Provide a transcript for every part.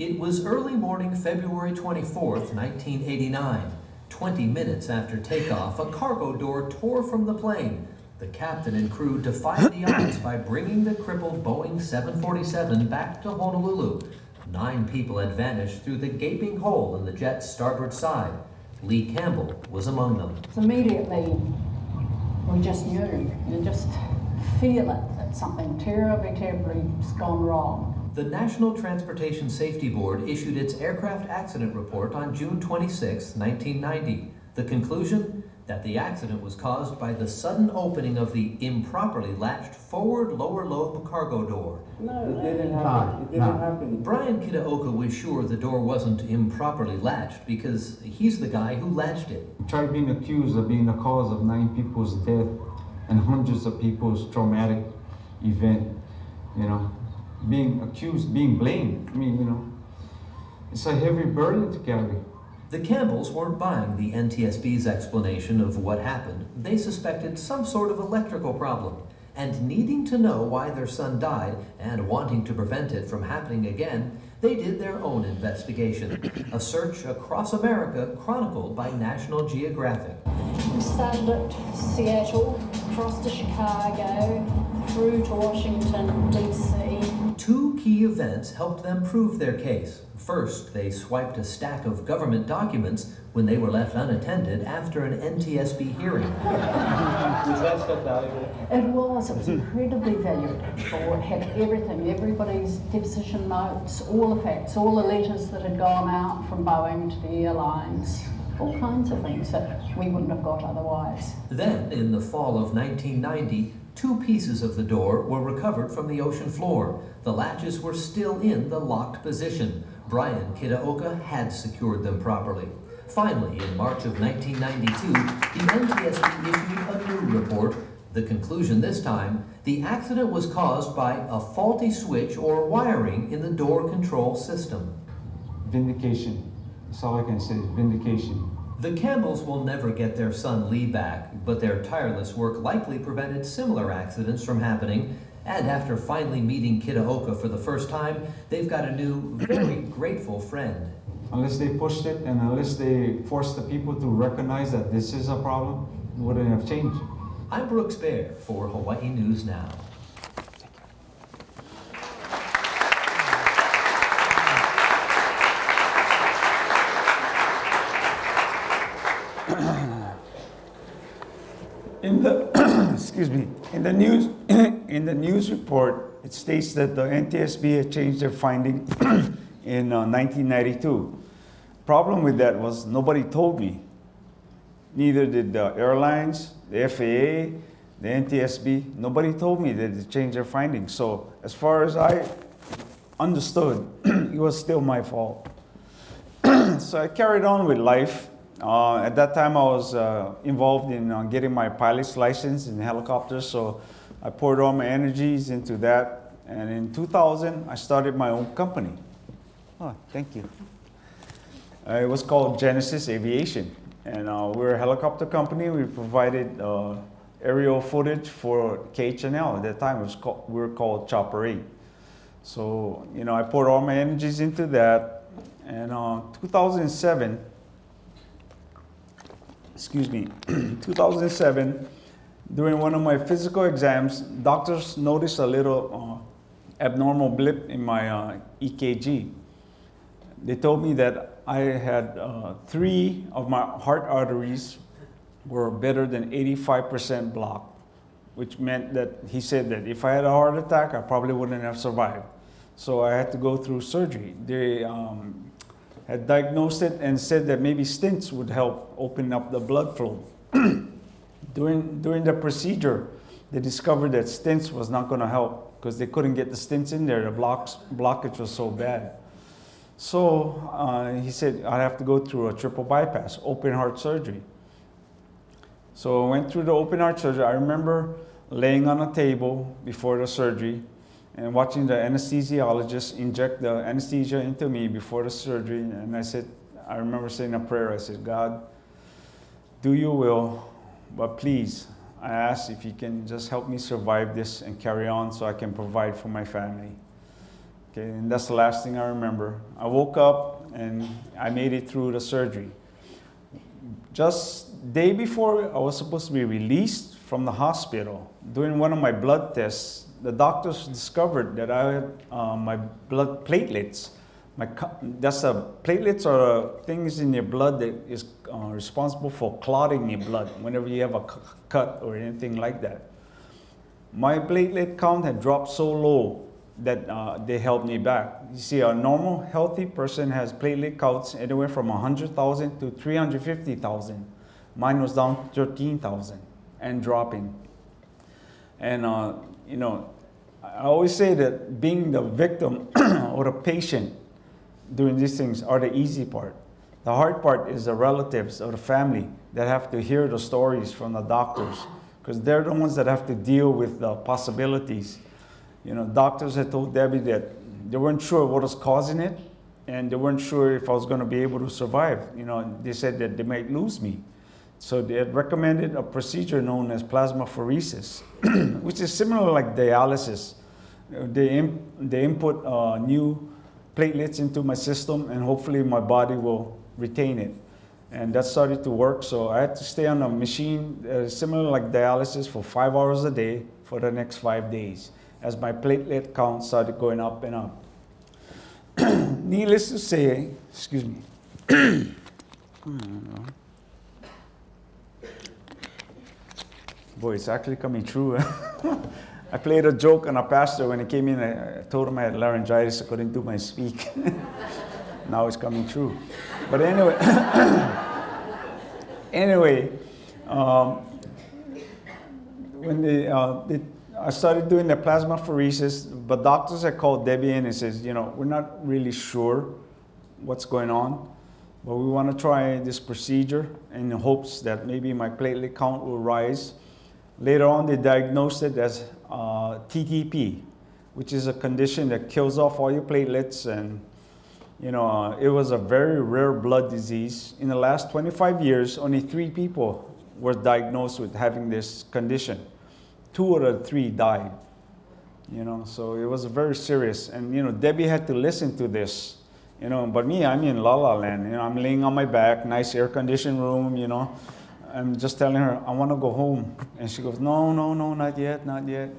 It was early morning February 24th, 1989. 20 minutes after takeoff, a cargo door tore from the plane. The captain and crew defied the odds by bringing the crippled Boeing 747 back to Honolulu. 9 people had vanished through the gaping hole in the jet's starboard side. Lee Campbell was among them. So immediately, we just knew. You just feel it, that something terribly, terribly has gone wrong. The National Transportation Safety Board issued its aircraft accident report on June 26, 1990. The conclusion? That the accident was caused by the sudden opening of the improperly latched forward lower lobe cargo door. No, it didn't happen. It didn't happen. Brian Kitaoka was sure the door wasn't improperly latched because he's the guy who latched it. Tried being accused of being the cause of 9 people's death and hundreds of people's traumatic event. You know, being accused, being blamed. I mean, you know, it's a heavy burden to carry. The Campbells weren't buying the NTSB's explanation of what happened. They suspected some sort of electrical problem. And needing to know why their son died and wanting to prevent it from happening again, they did their own investigation. A search across America chronicled by National Geographic. We started at Seattle, across to Chicago, through to Washington, D.C. 2 key events helped them prove their case. First, they swiped a stack of government documents when they were left unattended after an NTSB hearing. Was that stuff valuable? It was incredibly valuable. It had everything, everybody's deposition notes, all the facts, all the letters that had gone out from Boeing to the airlines, all kinds of things that we wouldn't have got otherwise. Then, in the fall of 1990, 2 pieces of the door were recovered from the ocean floor. The latches were still in the locked position. Brian Kitaoka had secured them properly. Finally, in March of 1992, the NTSB issued a new report. The conclusion this time, the accident was caused by a faulty switch or wiring in the door control system. Vindication. That's all I can say, vindication. The Campbells will never get their son Lee back, but their tireless work likely prevented similar accidents from happening. And after finally meeting Kitaoka for the first time, they've got a new, very grateful friend. Unless they pushed it and unless they forced the people to recognize that this is a problem, it wouldn't have changed. I'm Brooks Baer for Hawaii News Now. In the excuse me, in the news report, it states that the NTSB had changed their finding in 1992. Problem with that was nobody told me. Neither did the airlines, the FAA, the NTSB. Nobody told me that they changed their findings. So as far as I understood, it was still my fault. So I carried on with life. At that time, I was involved in getting my pilot's license in helicopters, so I poured all my energies into that. And in 2000, I started my own company. Oh, thank you. It was called Genesis Aviation, and we're a helicopter company. We provided aerial footage for KHNL. At that time, we were called Chopper 8. So, you know, I poured all my energies into that, and 2007. Excuse me, 2007, during one of my physical exams, doctors noticed a little abnormal blip in my EKG. They told me that I had 3 of my heart arteries were better than 85% blocked, which meant that he said that if I had a heart attack, I probably wouldn't have survived. So I had to go through surgery. They had diagnosed it and said that maybe stents would help open up the blood flow. During the procedure, they discovered that stents was not going to help because they couldn't get the stents in there. The blockage was so bad. So he said I'd have to go through a triple bypass, open heart surgery. So I went through the open heart surgery. I remember laying on a table before the surgery and watching the anesthesiologist inject the anesthesia into me before the surgery. And I remember saying a prayer. I said, God, do your will, but please, I ask if you can just help me survive this and carry on so I can provide for my family. Okay, and that's the last thing I remember. I woke up and I made it through the surgery. Just day before I was supposed to be released from the hospital, doing one of my blood tests, the doctors discovered that I had my blood platelets. Platelets are things in your blood that is responsible for clotting your blood whenever you have a cut or anything like that. My platelet count had dropped so low that they held me back. You see, a normal, healthy person has platelet counts anywhere from 100,000 to 350,000. Mine was down to 13,000 and dropping. And, you know, I always say that being the victim or the patient doing these things are the easy part. The hard part is the relatives or the family that have to hear the stories from the doctors, because they're the ones that have to deal with the possibilities. You know, doctors had told Debbie that they weren't sure what was causing it, and they weren't sure if I was going to be able to survive. You know, they said that they might lose me. So they had recommended a procedure known as plasmapheresis, which is similar like dialysis. They input new platelets into my system, and hopefully my body will retain it. And that started to work, so I had to stay on a machine similar like dialysis for 5 hours a day for the next 5 days, as my platelet count started going up and up. Needless to say, excuse me. Boy, it's actually coming true. I played a joke on a pastor when he came in. I told him I had laryngitis, I couldn't do my speak. Now it's coming true. But anyway, when I started doing the plasmapheresis, but doctors had called Debbie in and says, you know, we're not really sure what's going on, but we want to try this procedure in the hopes that maybe my platelet count will rise. Later on, they diagnosed it as TTP, which is a condition that kills off all your platelets, and you know, it was a very rare blood disease. In the last 25 years, only 3 people were diagnosed with having this condition. 2 out of 3 died. You know, so it was very serious. And you know, Debbie had to listen to this. You know, but me, I'm in La La Land. You know, I'm laying on my back, nice air-conditioned room. You know, I'm just telling her I want to go home, and she goes, no, no, no, not yet, not yet.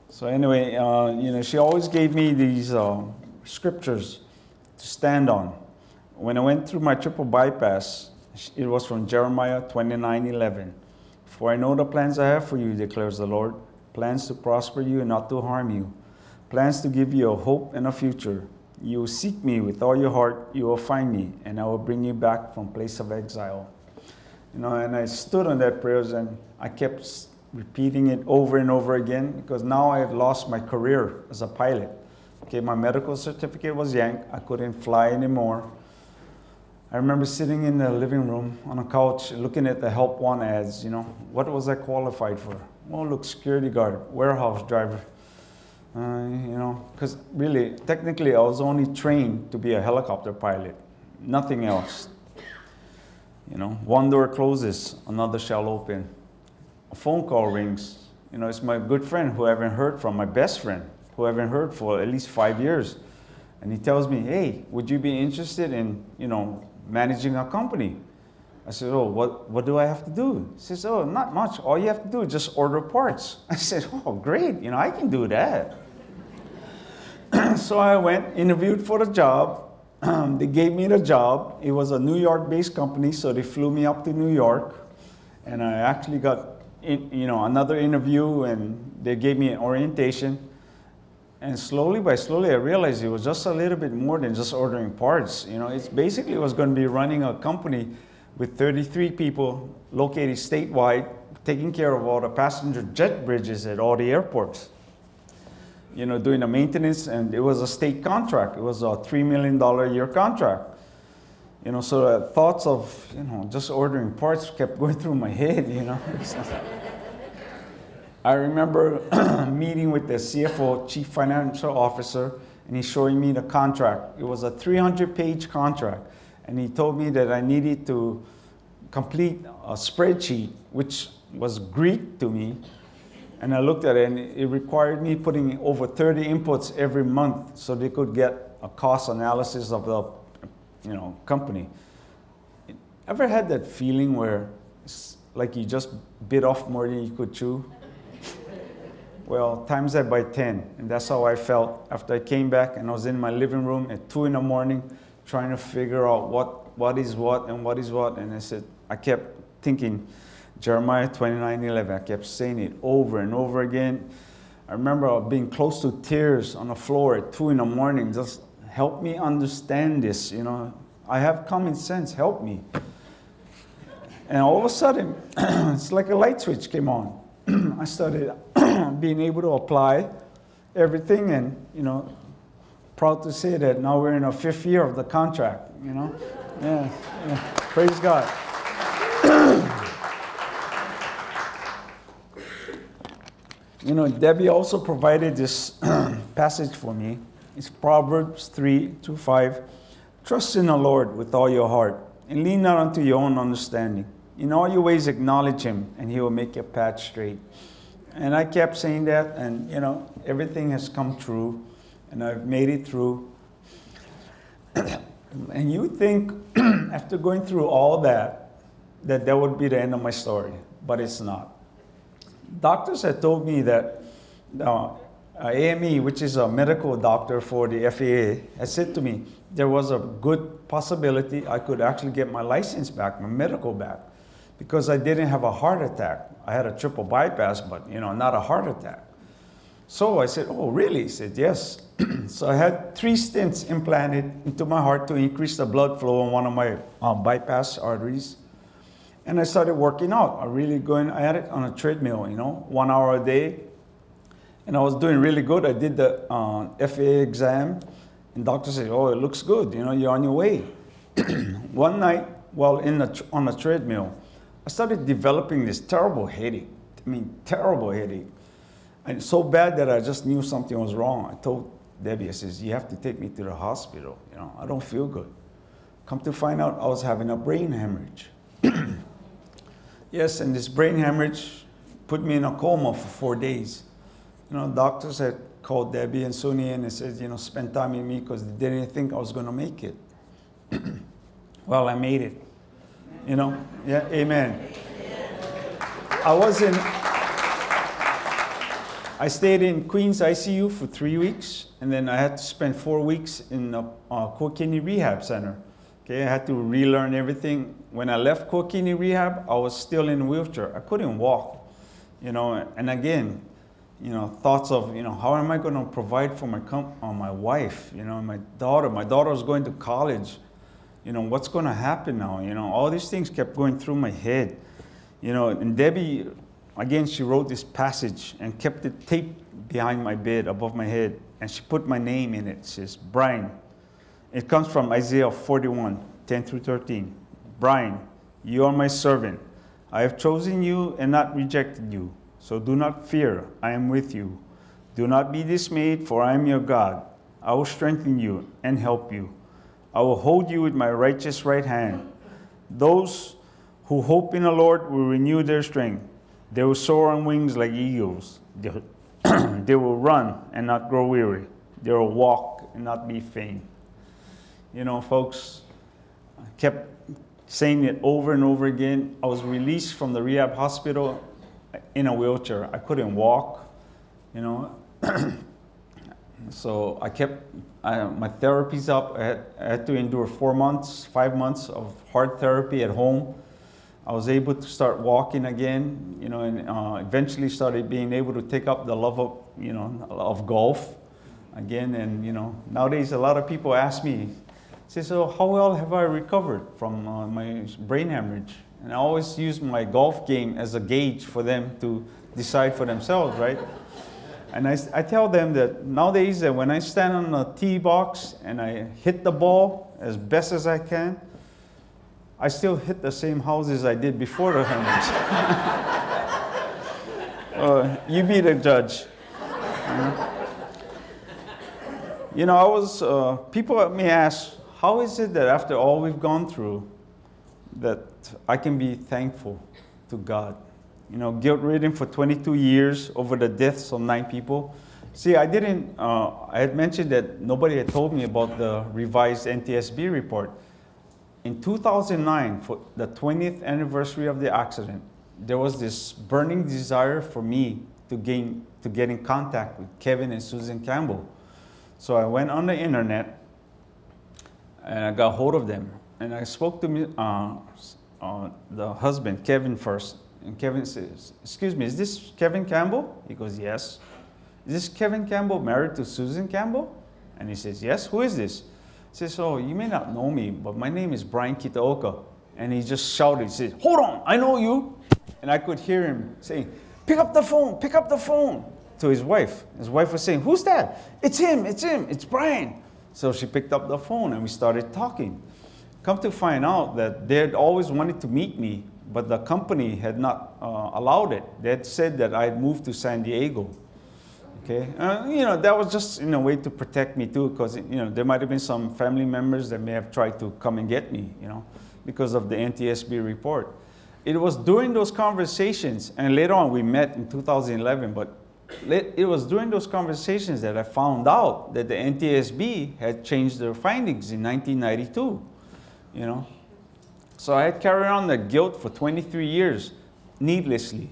So anyway, you know, she always gave me these scriptures to stand on. When I went through my triple bypass, it was from Jeremiah 29:11. For I know the plans I have for you, declares the Lord, plans to prosper you and not to harm you, plans to give you a hope and a future. You will seek me with all your heart, you will find me, and I will bring you back from place of exile. You know, and I stood on that prayers, and I kept repeating it over and over again, because now I had lost my career as a pilot. Okay, my medical certificate was yanked. I couldn't fly anymore. I remember sitting in the living room on a couch looking at the Help Want ads. You know, what was I qualified for? Well, look, security guard, warehouse driver. You know, because really, technically, I was only trained to be a helicopter pilot, nothing else. You know, one door closes, another shall open. A phone call rings. You know, it's my good friend who I haven't heard from, my best friend, who I haven't heard for at least 5 years. And he tells me, hey, would you be interested in, you know, managing a company? I said, oh, what do I have to do? He says, oh, not much. All you have to do is just order parts. I said, oh, great. You know, I can do that. So I went, interviewed for the job. They gave me the job. It was a New York-based company, so they flew me up to New York. And I actually got, you know, another interview, and they gave me an orientation. And slowly by slowly, I realized it was just a little bit more than just ordering parts. You know, it's basically was going to be running a company with 33 people located statewide, taking care of all the passenger jet bridges at all the airports. You know, doing the maintenance, and it was a state contract. It was a $3 million a year contract. You know, so thoughts of, you know, just ordering parts kept going through my head, you know. I remember meeting with the CFO, Chief Financial Officer, and he's showing me the contract. It was a 300-page contract, and he told me that I needed to complete a spreadsheet, which was Greek to me, And I looked at it, and it required me putting over 30 inputs every month so they could get a cost analysis of the, company. Ever had that feeling where it's like you just bit off more than you could chew? Well, times that by 10, and that's how I felt after I came back and I was in my living room at 2 in the morning trying to figure out what is what and what is what. And I kept thinking, Jeremiah 29:11. I kept saying it over and over again. I remember being close to tears on the floor at 2 in the morning. Just help me understand this, I have common sense, help me. And all of a sudden, it's like a light switch came on. I started being able to apply everything, and, proud to say that now we're in our 5th year of the contract, Yeah. Praise God. Debbie also provided this passage for me. It's Proverbs 3:2-5. Trust in the Lord with all your heart, and lean not unto your own understanding. In all your ways acknowledge him, and he will make your path straight. And I kept saying that, and everything has come true, and I've made it through. And you think, after going through all that would be the end of my story, but it's not. Doctors had told me that AME, which is a medical doctor for the FAA, had said to me there was a good possibility I could actually get my license back, my medical back, because I didn't have a heart attack. I had a triple bypass, but not a heart attack. So I said, oh, really? He said, yes. So I had 3 stents implanted into my heart to increase the blood flow in one of my bypass arteries. And I started working out. I had it on a treadmill, 1 hour a day. And I was doing really good. I did the FAA exam, and doctor said, oh, it looks good. You're on your way. One night, while on the treadmill, I started developing this terrible headache. Terrible headache. And so bad that I just knew something was wrong. I told Debbie, I says, you have to take me to the hospital. I don't feel good. Come to find out, I was having a brain hemorrhage. Yes, and this brain hemorrhage put me in a coma for 4 days. Doctors had called Debbie and Sunny and they said, spend time with me because they didn't think I was going to make it. Well, I made it. Yeah, amen. I stayed in Queens ICU for 3 weeks, and then I had to spend 4 weeks in a Core-Kidney Rehab Center. Okay, I had to relearn everything. When I left Core-Kidney Rehab, I was still in a wheelchair. I couldn't walk, and again, thoughts of, how am I going to provide for my wife, my daughter. My daughter was going to college. What's going to happen now? All these things kept going through my head. And Debbie, again, she wrote this passage and kept it taped behind my bed above my head. And she put my name in it. It says, Brian. It comes from Isaiah 41:10-13. Brian, you are my servant. I have chosen you and not rejected you. So do not fear, I am with you. Do not be dismayed, for I am your God. I will strengthen you and help you. I will hold you with my righteous right hand. Those who hope in the Lord will renew their strength. They will soar on wings like eagles. They will run and not grow weary. They will walk and not be faint. Folks, I kept saying it over and over again. I was released from the rehab hospital in a wheelchair. I couldn't walk, So my therapy's up. I had to endure 5 months of hard therapy at home. I was able to start walking again, and eventually started being able to take up the love of, of golf again. And, nowadays a lot of people ask me, say, so how well have I recovered from my brain hemorrhage? And I always use my golf game as a gauge for them to decide for themselves, right? And I tell them that nowadays that when I stand on a tee box and I hit the ball as best as I can, I still hit the same houses I did before the hemorrhage. You be the judge. People may ask, how is it that after all we've gone through, that I can be thankful to God? You know, guilt-ridden for 22 years over the deaths of 9 people. See, I didn't, I had mentioned that nobody had told me about the revised NTSB report. In 2009, for the 20th anniversary of the accident, there was this burning desire for me to get in contact with Kevin and Susan Campbell. So I went on the internet and I got hold of them. And I spoke to the husband, Kevin, first. And Kevin says, "Excuse me, is this Kevin Campbell?" He goes, "Yes." "Is this Kevin Campbell married to Susan Campbell?" And he says, "Yes." "Who is this?" He says, "Oh, you may not know me, but my name is Brian Kitaoka." And he just shouted, he said, "Hold on, I know you." And I could hear him saying, "Pick up the phone, pick up the phone," to his wife. His wife was saying, "Who's that?" "It's him, it's Brian." So she picked up the phone and we started talking. Come to find out that they had always wanted to meet me, but the company had not allowed it. They had said that I had moved to San Diego. Okay, you know, that was just in a way to protect me too, because you know there might have been some family members that may have tried to come and get me, you know, because of the NTSB report. It was during those conversations, and later on we met in 2011, but it was during those conversations that I found out that the NTSB had changed their findings in 1992, you know. So I had carried on the guilt for 23 years, needlessly.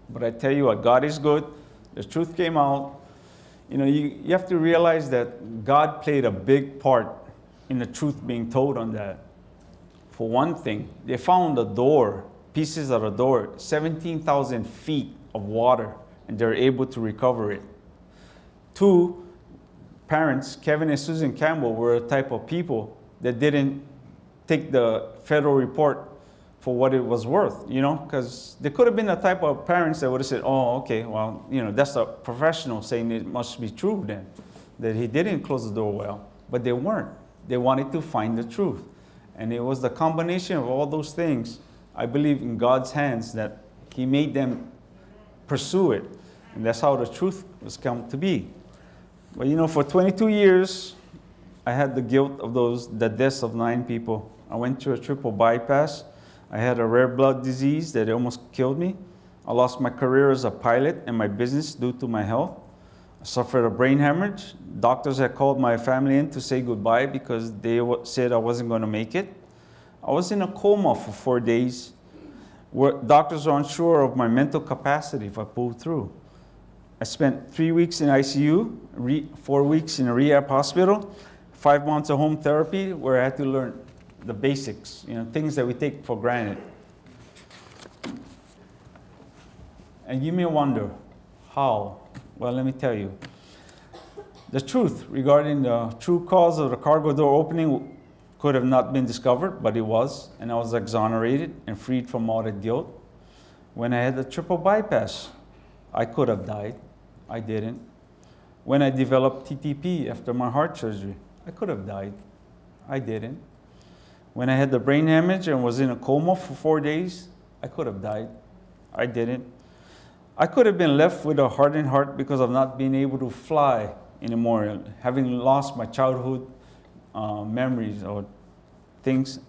But I tell you what, God is good. The truth came out. You know, you have to realize that God played a big part in the truth being told on that. For one thing, they found a door, pieces of a door, 17,000 feet of water, and they're able to recover it. 2, parents, Kevin and Susan Campbell, were a type of people that didn't take the federal report for what it was worth, you know, because they could have been the type of parents that would have said, "Oh, okay, well, you know, that's a professional saying it must be true then, that he didn't close the door well." But they weren't. They wanted to find the truth. And it was the combination of all those things, I believe, in God's hands that he made them pursue it. And that's how the truth was come to be. But you know, for 22 years, I had the guilt of the deaths of 9 people. I went through a triple bypass. I had a rare blood disease that almost killed me. I lost my career as a pilot and my business due to my health. I suffered a brain hemorrhage. Doctors had called my family in to say goodbye because they said I wasn't going to make it. I was in a coma for 4 days. Doctors were unsure of my mental capacity if I pulled through. I spent 3 weeks in ICU, 4 weeks in a rehab hospital, 5 months of home therapy where I had to learn the basics, you know, things that we take for granted. And you may wonder, how? Well, let me tell you. The truth regarding the true cause of the cargo door opening could have not been discovered, but it was, and I was exonerated and freed from all that guilt. When I had the triple bypass, I could have died. I didn't. When I developed TTP after my heart surgery, I could have died. I didn't. When I had the brain hemorrhage and was in a coma for 4 days, I could have died. I didn't. I could have been left with a hardened heart because of not being able to fly anymore, having lost my childhood memories or things